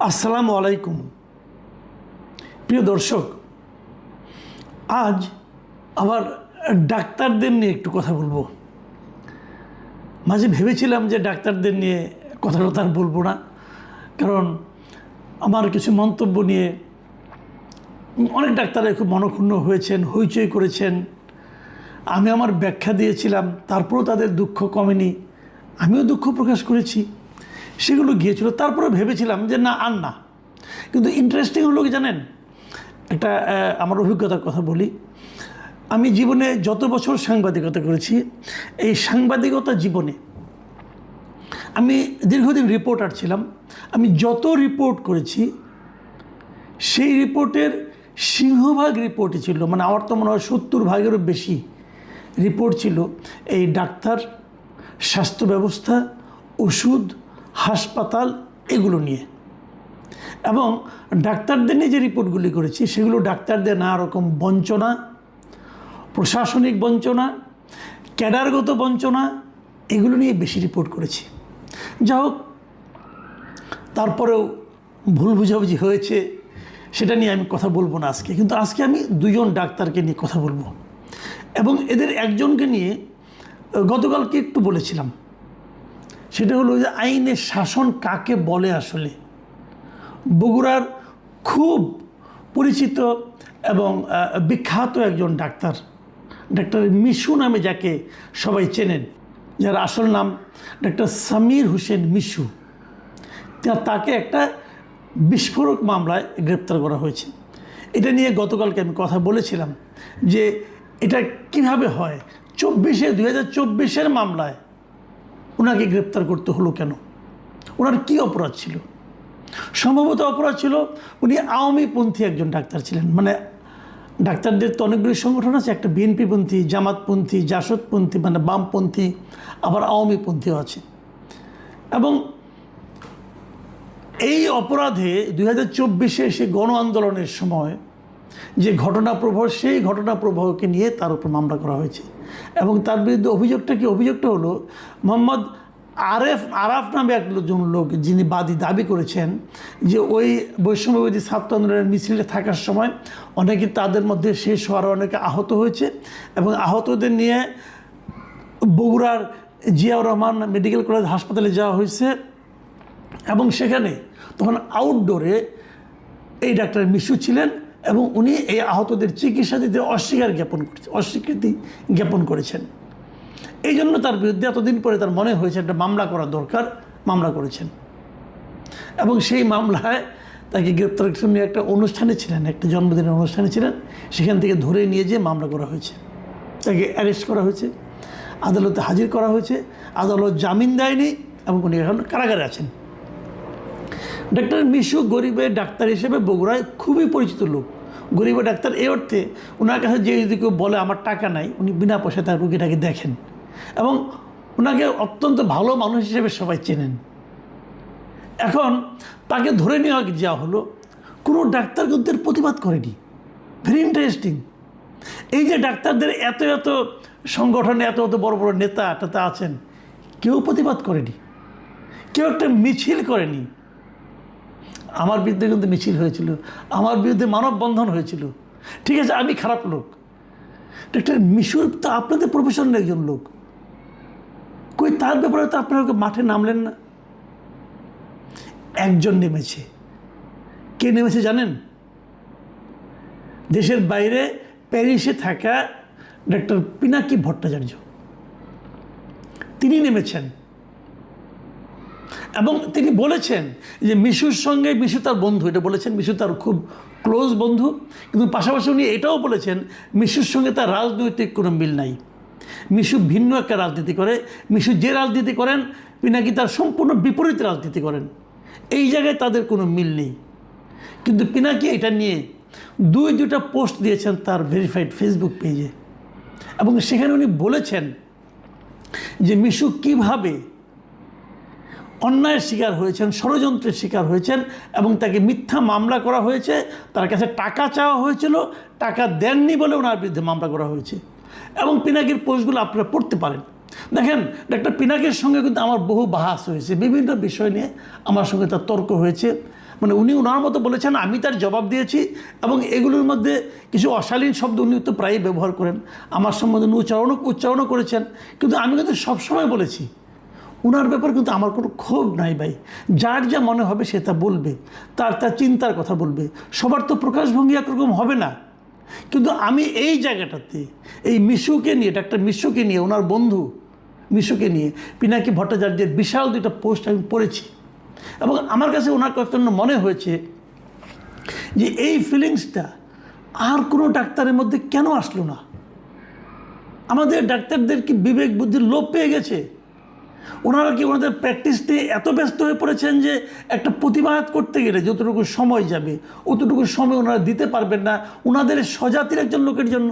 আসসালামু আলাইকুম প্রিয় দর্শক, আজ আবার ডাক্তারদের নিয়ে একটু কথা বলবো। মাঝে ভেবেছিলাম যে ডাক্তারদের নিয়ে কথাটা আর বলবো না, কারণ আমার কিছু মন্তব্য নিয়ে অনেক ডাক্তাররা খুব মনক্ষুণ্ণ হয়েছেন, হইচই করেছেন। আমি আমার ব্যাখ্যা দিয়েছিলাম, তারপরেও তাদের দুঃখ কমেনি, আমিও দুঃখ প্রকাশ করেছি, সেগুলো গিয়েছিল। তারপরে ভেবেছিলাম যে না, আর না। কিন্তু ইন্টারেস্টিং হলো কি জানেন, একটা আমার অভিজ্ঞতার কথা বলি। আমি জীবনে যত বছর সাংবাদিকতা করেছি, এই সাংবাদিকতা জীবনে আমি দীর্ঘদিন রিপোর্টার ছিলাম। আমি যত রিপোর্ট করেছি সেই রিপোর্টের সিংহভাগ রিপোর্টই ছিল, মানে আমার তো মনে হয় 70 ভাগেরও বেশি রিপোর্ট ছিল এই ডাক্তার, স্বাস্থ্য ব্যবস্থা, ওষুধ, হাসপাতাল এগুলো নিয়ে। এবং ডাক্তারদের নিয়ে যে রিপোর্টগুলি করেছি সেগুলো ডাক্তারদের নানা রকম বঞ্চনা, প্রশাসনিক বঞ্চনা, ক্যাডারগত বঞ্চনা, এগুলো নিয়ে বেশি রিপোর্ট করেছি। যা হোক, তারপরেও ভুল বুঝাবুঝি হয়েছে, সেটা নিয়ে আমি কথা বলবো না আজকে। কিন্তু আজকে আমি দুজন ডাক্তারকে নিয়ে কথা বলবো, এবং এদের একজনকে নিয়ে গতকালকে একটু বলেছিলাম। সেটা হলো যে আইনের শাসন কাকে বলে। আসলে বগুড়ার খুব পরিচিত এবং বিখ্যাত একজন ডাক্তার, ডাক্তার মিশু নামে যাকে সবাই চেনেন, যার আসল নাম ডাক্তার সামির হোসেন মিশু, তাকে একটা বিস্ফোরক মামলায় গ্রেপ্তার করা হয়েছে। এটা নিয়ে গতকালকে আমি কথা বলেছিলাম যে এটা কিভাবে হয়, 2024-এর মামলায় ওনাকে গ্রেপ্তার করতে হলো কেন, ওনার কি অপরাধ ছিল। সম্ভবত অপরাধ ছিল উনি আওয়ামীপন্থী একজন ডাক্তার ছিলেন। মানে ডাক্তারদের তো অনেকগুলি সংগঠন আছে, একটা বিএনপিপন্থী, জামাতপন্থী, জাসদপন্থী, মানে বামপন্থী, আবার আওয়ামীপন্থীও আছে। এবং এই অপরাধে 2024-এ সে গণ আন্দোলনের সময় যে ঘটনা প্রবাহ, সেই ঘটনা প্রবাহকে নিয়ে তার উপর মামলা করা হয়েছে। এবং তার বিরুদ্ধে অভিযোগটা কি, অভিযোগটা হলো মোহাম্মদ আরাফ নামে একজন লোক, যিনি দাবি করেছেন যে ওই বৈষম্যবিরোধী ছাত্র আন্দোলনের মিছিলে থাকার সময় অনেকে, তাদের মধ্যে শেষ হওয়ার অনেকে আহত হয়েছে, এবং আহতদের নিয়ে বগুড়ার জিয়াউর রহমান মেডিকেল কলেজ হাসপাতালে যাওয়া হয়েছে। এবং সেখানে তখন আউটডোরে এই ডাক্তার মিশু ছিলেন, এবং উনি এই আহতদের চিকিৎসা দিতে অস্বীকৃতি জ্ঞাপন করেছেন। এই জন্য তার বিরুদ্ধে এতদিন পরে তার মনে হয়েছে একটা মামলা করা দরকার, মামলা করেছেন। এবং সেই মামলায় তাকে গ্রেপ্তারের জন্য একটা অনুষ্ঠানে ছিলেন, একটা জন্মদিনের অনুষ্ঠানে ছিলেন, সেখান থেকে ধরে নিয়ে যেয়ে মামলা করা হয়েছে, তাকে অ্যারেস্ট করা হয়েছে, আদালতে হাজির করা হয়েছে। আদালত জামিন দেয়নি এবং উনি এখন কারাগারে আছেন। ডাক্তার মিশু গরিবের ডাক্তার হিসেবে বগুড়ায় খুবই পরিচিত লোক। গরিবের ডাক্তার এই অর্থে, ওনার কাছে যে যদি কেউ বলে আমার টাকা নাই, উনি বিনা পয়সায় তার রোগীটাকে দেখেন, এবং ওনাকে অত্যন্ত ভালো মানুষ হিসেবে সবাই চেনেন। এখন তাকে ধরে নেওয়া যাওয়া হলো, কোনো ডাক্তার কিন্তু প্রতিবাদ করেনি। Very interesting. এই যে ডাক্তারদের এত এত সংগঠনে এত এত বড় বড় নেতা টেতা আছেন, কেউ প্রতিবাদ করেনি, কেউ একটা মিছিল করেনি। আমার বিরুদ্ধে কিন্তু মিছিল হয়েছিল, আমার বিরুদ্ধে মানববন্ধন হয়েছিল। ঠিক আছে, আমি খারাপ লোক, ডাক্তার মিশুর তো আপনাদের প্রফেশনের একজন লোক, কই তার ব্যাপারে তো আপনারা মাঠে নামলেন না। একজন নেমেছে। কে নেমেছে জানেন? দেশের বাইরে প্যারিসে থাকা ডাক্তার পিনাকি ভট্টাচার্য, তিনি নেমেছেন। এবং তিনি বলেছেন যে মিশুর সঙ্গে, মিশু তার বন্ধু, এটা বলেছেন, মিশু তার খুব ক্লোজ বন্ধু। কিন্তু পাশাপাশি উনি এটাও বলেছেন মিশুর সঙ্গে তার রাজনৈতিক কোনো মিল নাই। মিশু ভিন্ন একটা রাজনীতি করে। মিশু যে রাজনীতি করেন, পিনাকি তার সম্পূর্ণ বিপরীত রাজনীতি করেন। এই জায়গায় তাদের কোনো মিল নেই। কিন্তু পিনাকি এটা নিয়ে দুইটা পোস্ট দিয়েছেন তার ভেরিফাইড ফেসবুক পেজে, এবং সেখানে উনি বলেছেন যে মিশু কীভাবে অন্যায়ের শিকার হয়েছেন, ষড়যন্ত্রের শিকার হয়েছেন, এবং তাকে মিথ্যা মামলা করা হয়েছে। তার কাছে টাকা চাওয়া হয়েছিল, টাকা দেননি বলে ওনার বিরুদ্ধে মামলা করা হয়েছে। এবং পিনাকির পোস্টগুলো আপনারা পড়তে পারেন। দেখেন, ডাক্তার পিনাকির সঙ্গে কিন্তু আমার বহু বাহাস হয়েছে, বিভিন্ন বিষয় নিয়ে আমার সঙ্গে তার তর্ক হয়েছে। মানে উনি ওনার মতো বলেছেন, আমি তার জবাব দিয়েছি, এবং এগুলোর মধ্যে কিছু অশালীন শব্দ উনি তো প্রায়ই ব্যবহার করেন, আমার সম্বন্ধে উনি উচ্চারণও করেছেন। কিন্তু আমি কিন্তু সবসময় বলেছি ওনার ব্যাপার কিন্তু আমার কোনো ক্ষোভ নাই ভাই, যার যা মনে হবে সে তা বলবে, তার চিন্তার কথা বলবে, সবার তো প্রকাশভঙ্গি একরকম হবে না। কিন্তু আমি এই জায়গাটাতে এই মিশুকে নিয়ে, ডাক্তার মিশুকে নিয়ে, ওনার বন্ধু মিশুকে নিয়ে পিনাকি ভট্টাচার্যের বিশাল দুইটা পোস্ট আমি পড়েছি, এবং আমার কাছে ওনার জন্য মনে হয়েছে যে এই ফিলিংসটা আর কোনো ডাক্তারের মধ্যে কেন আসলো না? আমাদের ডাক্তারদের কি বিবেক বুদ্ধির লোপ পেয়ে গেছে? ওনারা কি ওনাদের প্র্যাকটিস নিয়ে এত ব্যস্ত হয়ে পড়েছেন যে একটা প্রতিবাদ করতে গেলে যতটুকু সময় যাবে অতটুকু সময় ওনারা দিতে পারবেন না ওনাদের স্বজাতির একজন লোকের জন্য?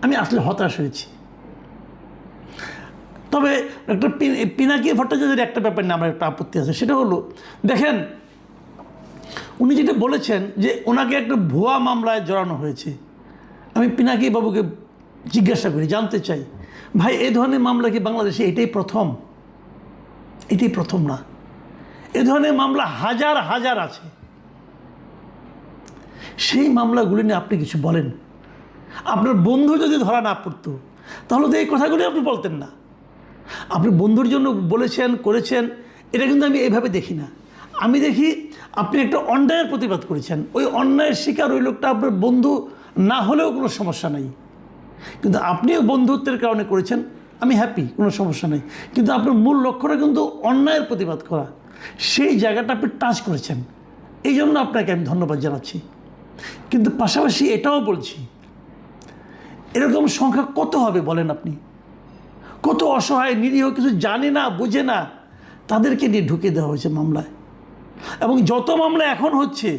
আমি আসলে হতাশ হয়েছি। তবে একটা পিনাকি ভট্টাচার্যের একটা ব্যাপার নিয়ে আমার একটা আপত্তি আছে, সেটা হলো দেখেন উনি যেটা বলেছেন যে ওনাকে একটা ভুয়া মামলায় জড়ানো হয়েছে। আমি পিনাকি বাবুকে জিজ্ঞাসা করি, জানতে চাই, ভাই এই ধরনের মামলা কি বাংলাদেশে এটাই প্রথম? এটাই প্রথম না, এ ধরনের মামলা হাজার হাজার আছে। সেই মামলাগুলি নিয়ে আপনি কিছু বলেন। আপনার বন্ধু যদি ধরা না পড়তো তাহলে তো এই কথাগুলি আপনি বলতেন না। আপনি বন্ধুর জন্য বলেছেন, করেছেন, এটা কিন্তু আমি এইভাবে দেখি না। আমি দেখি আপনি একটা অন্যায়ের প্রতিবাদ করেছেন, ওই অন্যায়ের শিকার ওই লোকটা আপনার বন্ধু না হলেও কোনো সমস্যা নাই, কিন্তু আপনিও বন্ধুত্বের কারণে করেছেন, আমি হ্যাপি, কোনো সমস্যা নেই। কিন্তু আপনার মূল লক্ষ্যটা কিন্তু অন্যায়ের প্রতিবাদ করা, সেই জায়গাটা আপনি টাচ করেছেন, এই জন্য আপনাকে আমি ধন্যবাদ জানাচ্ছি। কিন্তু পাশাপাশি এটাও বলছি, এরকম সংখ্যা কত হবে বলেন আপনি? কত অসহায় নিরীহ কিছু জানে না, বোঝে না, তাদেরকে নিয়ে ঢুকে দেওয়া হয়েছে মামলায়। এবং যত মামলা এখন হচ্ছে,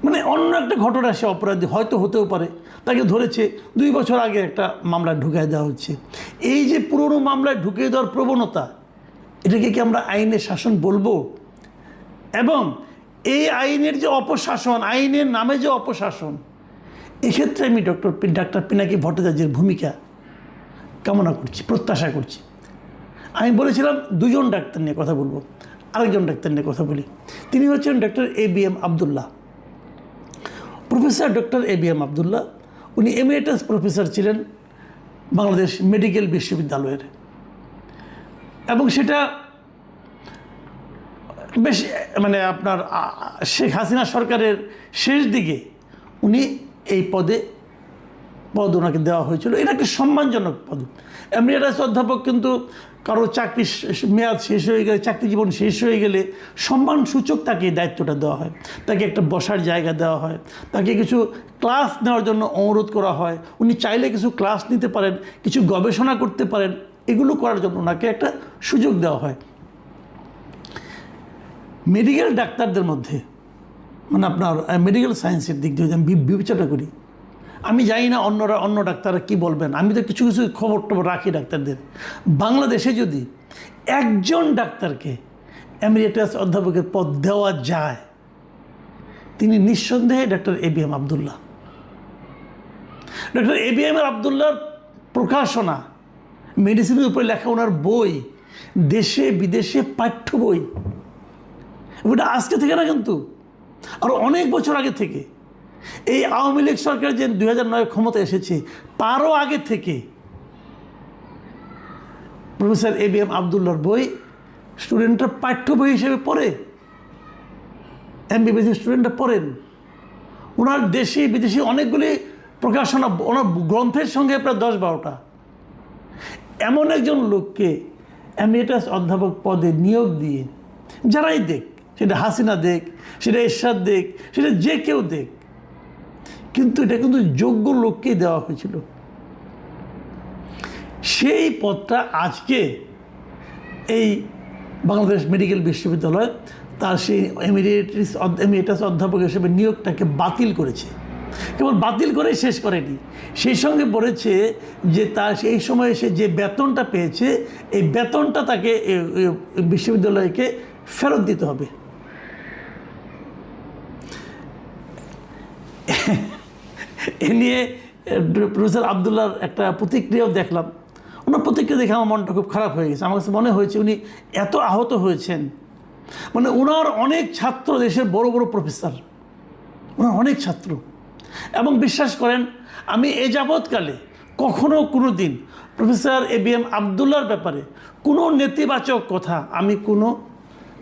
মানে অন্য একটা ঘটনা, সে অপরাধী হয়তো হতেও পারে, তাকে ধরেছে 2 বছর আগে একটা মামলায় ঢুকিয়ে দেওয়া হচ্ছে। এই যে পুরনো মামলায় ঢুকিয়ে দেওয়ার প্রবণতা, এটাকে কি আমরা আইনের শাসন বলবো? এবং এই আইনের যে অপশাসন, আইনের নামে যে অপশাসন, এক্ষেত্রে আমি ডাক্তার পিনাকি ভট্টাচার্যের ভূমিকা কামনা করছি, প্রত্যাশা করছি। আমি বলেছিলাম 2জন ডাক্তার নিয়ে কথা বলবো, আরেকজন ডাক্তার নিয়ে কথা বলি। তিনি হচ্ছেন doctor ABM Abdullah, professor doctor ABM Abdullah. উনি এমিরেটাস প্রফেসর ছিলেন বাংলাদেশ মেডিকেল বিশ্ববিদ্যালয়ের, এবং সেটা বেশ মানে আপনার শেখ হাসিনা সরকারের শেষ দিকে উনি এই পদ ওনাকে দেওয়া হয়েছিল। এটা একটা সম্মানজনক পদ। এমিরেটাস অধ্যাপক কিন্তু কারো চাকরি মেয়াদ শেষ হয়ে গেলে, চাকরি জীবন শেষ হয়ে গেলে সম্মানসূচক তাকে এই দায়িত্বটা দেওয়া হয়, তাকে একটা বসার জায়গা দেওয়া হয়, তাকে কিছু ক্লাস নেওয়ার জন্য অনুরোধ করা হয়। উনি চাইলে কিছু ক্লাস নিতে পারেন, কিছু গবেষণা করতে পারেন, এগুলো করার জন্য ওনাকে একটা সুযোগ দেওয়া হয়। মেডিকেল ডাক্তারদের মধ্যে, মানে আপনার মেডিকেল সায়েন্সের দিক দিয়ে আমি বিবেচনা করি, আমি জানি না অন্য ডাক্তাররা কী বলবেন, আমি তো কিছু কিছু খবর টবর রাখি ডাক্তারদের। বাংলাদেশে যদি একজন ডাক্তারকে এমিরেটাস অধ্যাপকের পদ দেওয়া যায়, তিনি নিঃসন্দেহে doctor ABM Abdullah. Doctor ABM আবদুল্লাহর প্রকাশনা, মেডিসিনের উপরে লেখা ওনার বই, দেশে বিদেশে পাঠ্য বই, ওটা আজকে থেকে না, কিন্তু আরও অনেক বছর আগে থেকে। এই আওয়ামী লীগ সরকার যে 2009 ক্ষমতা এসেছে, তারও আগে থেকে প্রফেসর ABM আবদুল্লাহর বই স্টুডেন্টরা পাঠ্য বই হিসেবে পড়ে, MBBS স্টুডেন্টরা পড়েন। ওনার দেশি বিদেশি অনেকগুলি প্রকাশনা, ওনার গ্রন্থের সঙ্গে প্রায় 10-12টা। এমন একজন লোককে এমিরেটাস অধ্যাপক পদে নিয়োগ দিয়ে, যারাই দেখ, সেটা হাসিনা দেখ, সেটা এরশাদ দেখ, সেটা যে কেউ দেখ, কিন্তু এটা কিন্তু যোগ্য লোককেই দেওয়া হয়েছিল। সেই পদটা আজকে এই বাংলাদেশ মেডিকেল বিশ্ববিদ্যালয় তার সেই এমিরেটাস অধ্যাপক হিসেবে নিয়োগটাকে বাতিল করেছে। কেবল বাতিল করেই শেষ করেনি, সেই সঙ্গে বলেছে যে তার সেই সময়ে সে যে বেতনটা পেয়েছে, এই বেতনটা তাকে বিশ্ববিদ্যালয়কে ফেরত দিতে হবে। এ নিয়ে প্রফেসর আবদুল্লাহর একটা প্রতিক্রিয়াও দেখলাম। ওনার প্রতিক্রিয়া দেখে আমার মনটা খুব খারাপ হয়ে গেছে। আমার কাছে মনে হয়েছে উনি এত আহত হয়েছেন মানে ওনার অনেক ছাত্র, দেশের বড় বড় প্রফেসর, ওনার অনেক ছাত্র। এবং বিশ্বাস করেন, আমি এ যাবৎকালে কখনো কোনো দিন প্রফেসর ABM আবদুল্লাহর ব্যাপারে কোনো নেতিবাচক কথা আমি কোনো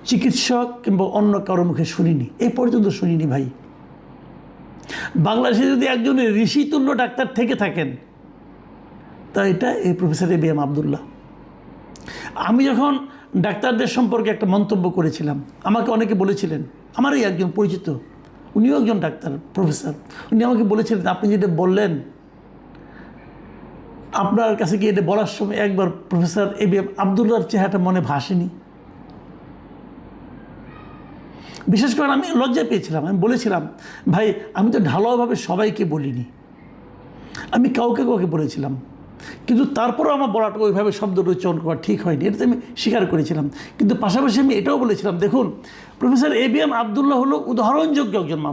চিকিৎসক কিংবা অন্য কারো মুখে শুনিনি, এ পর্যন্ত শুনিনি ভাই। বাংলাদেশে যদি একজন ঋষিতুল্য ডাক্তার থেকে থাকেন তা এটা এই প্রফেসর ABM আবদুল্লাহ। আমি যখন ডাক্তারদের সম্পর্কে একটা মন্তব্য করেছিলাম, আমাকে অনেকে বলেছিলেন, আমারই একজন পরিচিত, উনিও একজন ডাক্তার প্রফেসর, উনি আমাকে বলেছিলেন আপনি যেটা বললেন, আপনার কাছে গিয়ে এটা বলার সময় একবার প্রফেসর ABM আবদুল্লাহর চেহারাটা মনে ভাসেনি। বিশেষ করে আমি লজ্জা পেয়েছিলাম, আমি বলেছিলাম ভাই আমি তো ঢালাওভাবে সবাইকে বলিনি, আমি কাউকে কাউকে বলেছিলাম, কিন্তু তারপরেও আমার বলাটা ওইভাবে শব্দটা উচ্চারণ করা ঠিক হয়নি, এটা আমি স্বীকার করেছিলাম। কিন্তু পাশাপাশি আমি এটাও বলেছিলাম, দেখুন প্রফেসর ABM আবদুল্লাহ হলো উদাহরণযোগ্য একজন মানুষ।